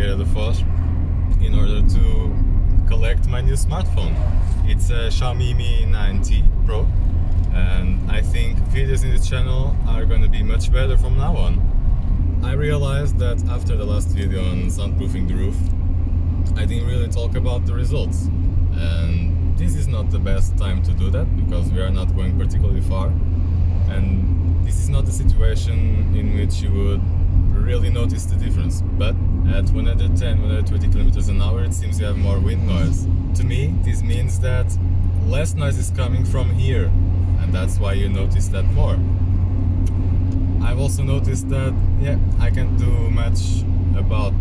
Figueira da Foz in order to collect my new smartphone. It's a Xiaomi Mi 9T Pro, and I think videos in this channel are gonna be much better from now on. I realized that after the last video on soundproofing the roof, I didn't really talk about the results, and this is not the best time to do that because we are not going particularly far, and this is not the situation in which you would really notice the difference. But at 110, 120 kilometers an hour, it seems you have more wind noise. To me, this means that less noise is coming from here, and that's why you notice that more. I've also noticed that, I can't do much about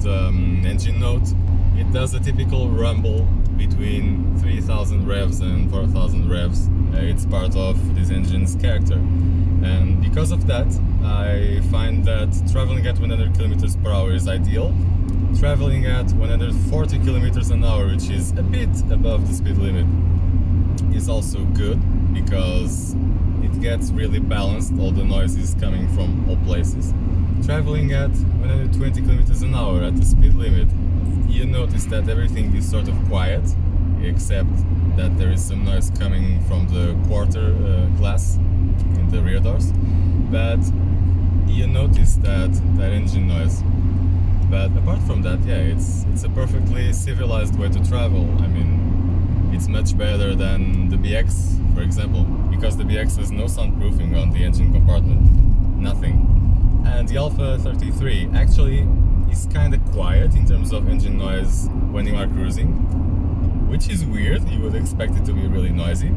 engine note. It does a typical rumble between 3000 revs and 4000 revs. It's part of this engine's character. And because of that, I find that traveling at 100 kilometers per hour is ideal. Traveling at 140 kilometers an hour, which is a bit above the speed limit, is also good because it gets really balanced. All the noise is coming from all places. Traveling at 120 kilometers an hour at the speed limit, you notice that everything is sort of quiet, except that there is some noise coming from the quarter glass in the rear doors, but you notice that engine noise. But apart from that, it's a perfectly civilized way to travel. I mean, it's much better than the BX, for example, because the BX has no soundproofing on the engine compartment, nothing. And the Alfa 33 actually is kind of quiet in terms of engine noise when you are cruising, which is weird. You would expect it to be really noisy,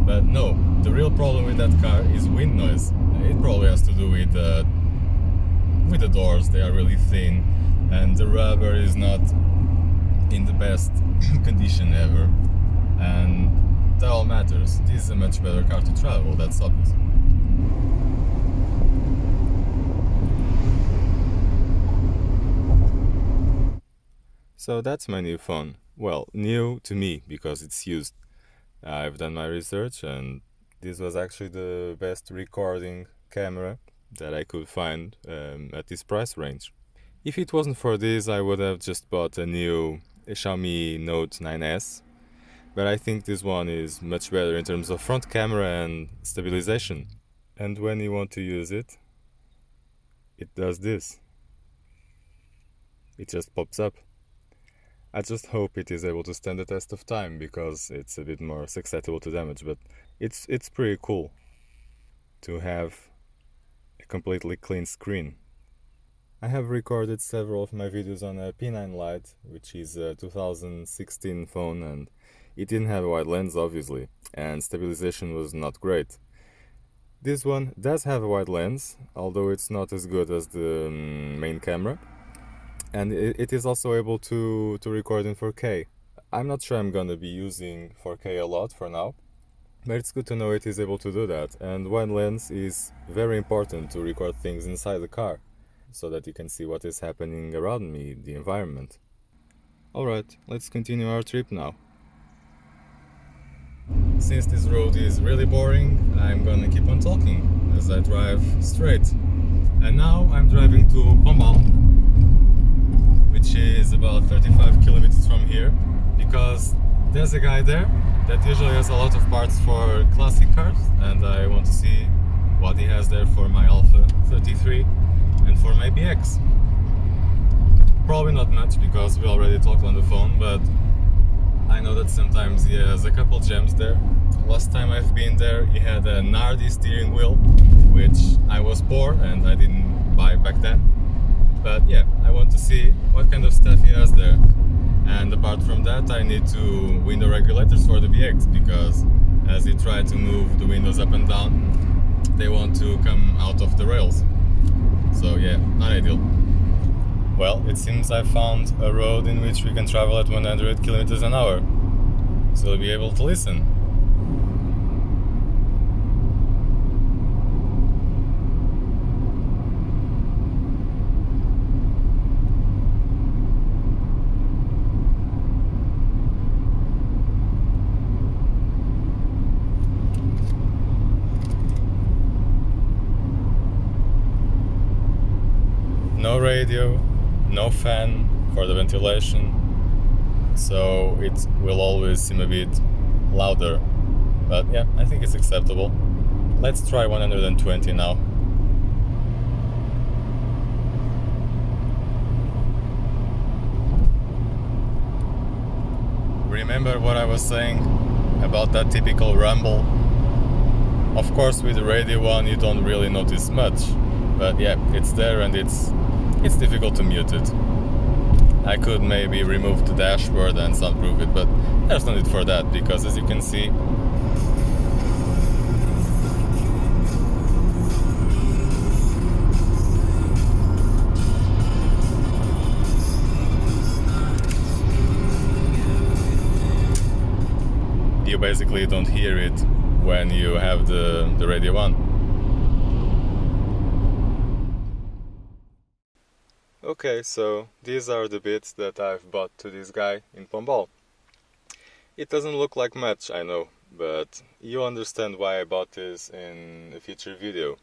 but no. The real problem with that car is wind noise. It probably has to do with the doors. They are really thin, and the rubber is not in the best condition ever, and that all matters. This is a much better car to travel, that's obvious. So that's my new phone. Well, new to me because it's used. I've done my research, and this was actually the best recording camera that I could find at this price range. If it wasn't for this, I would have just bought a new Xiaomi Note 9S, but I think this one is much better in terms of front camera and stabilization. And when you want to use it, it does this. It just pops up. I just hope it is able to stand the test of time because it's a bit more susceptible to damage, but it's pretty cool to have a completely clean screen. I have recorded several of my videos on a P9 Lite, which is a 2016 phone, and it didn't have a wide lens obviously, and stabilization was not great. This one does have a wide lens, although it's not as good as the main camera. And it is also able to record in 4K. I'm not sure I'm gonna be using 4K a lot for now, but it's good to know it is able to do that. And wide lens is very important to record things inside the car, so that you can see what is happening around me, the environment. Alright, let's continue our trip now. Since this road is really boring, I'm gonna keep on talking as I drive straight. And now I'm driving to Pombal, which is about 35 kilometers from here, because there's a guy there that usually has a lot of parts for classic cars, and I want to see what he has there for my Alfa 33 and for my BX. Probably not much because we already talked on the phone, but I know that sometimes he has a couple gems there. Last time I've been there, he had a Nardi steering wheel, which I was poor and I didn't buy back then. But I want to see what kind of stuff he has there. And apart from that, I need to window regulators for the BX, because as he tried to move the windows up and down, they want to come out of the rails. So not ideal. Well, it seems I found a road in which we can travel at 100 kilometers an hour. So we'll be able to listen. No radio, no fan, for the ventilation, so it will always seem a bit louder. But yeah, I think it's acceptable. Let's try 120 now. Remember what I was saying about that typical rumble? Of course, with the radio one you don't really notice much, but yeah, it's there and it's difficult to mute it. I could maybe remove the dashboard and soundproof it, but there's no need for that, because as you can see, you basically don't hear it when you have the radio on. Okay, so these are the bits that I've bought to this guy in Pombal. It doesn't look like much, I know, but you'll understand why I bought this in a future video.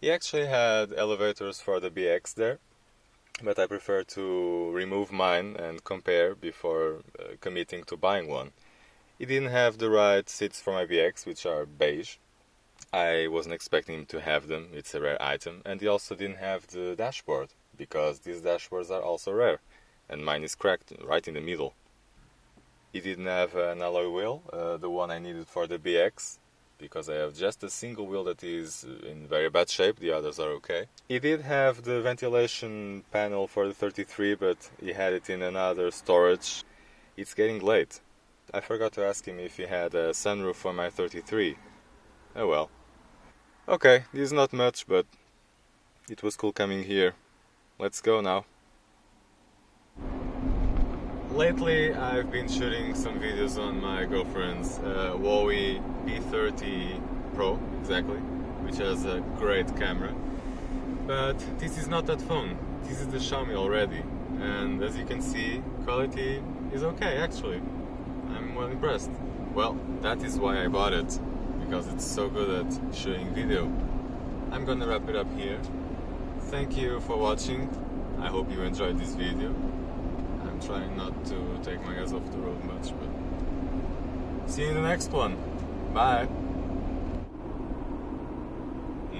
He actually had elevators for the BX there, but I prefer to remove mine and compare before committing to buying one. He didn't have the right seats for my BX, which are beige. I wasn't expecting him to have them, it's a rare item, and he also didn't have the dashboard, because these dashboards are also rare, and mine is cracked right in the middle. He didn't have an alloy wheel, the one I needed for the BX, because I have just a single wheel that is in very bad shape, the others are okay. He did have the ventilation panel for the 33, but he had it in another storage. It's getting late. I forgot to ask him if he had a sunroof for my 33. Oh well. Okay, this is not much, but it was cool coming here. Let's go now. Lately I've been shooting some videos on my girlfriend's Huawei P30 Pro, exactly, which has a great camera. But this is not that phone, this is the Xiaomi already, and as you can see, quality is okay actually. I'm well impressed. Well, that is why I bought it, because it's so good at shooting video. I'm gonna wrap it up here. Thank you for watching. I hope you enjoyed this video. I'm trying not to take my eyes off the road much, but see you in the next one. Bye.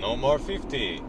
No more 50.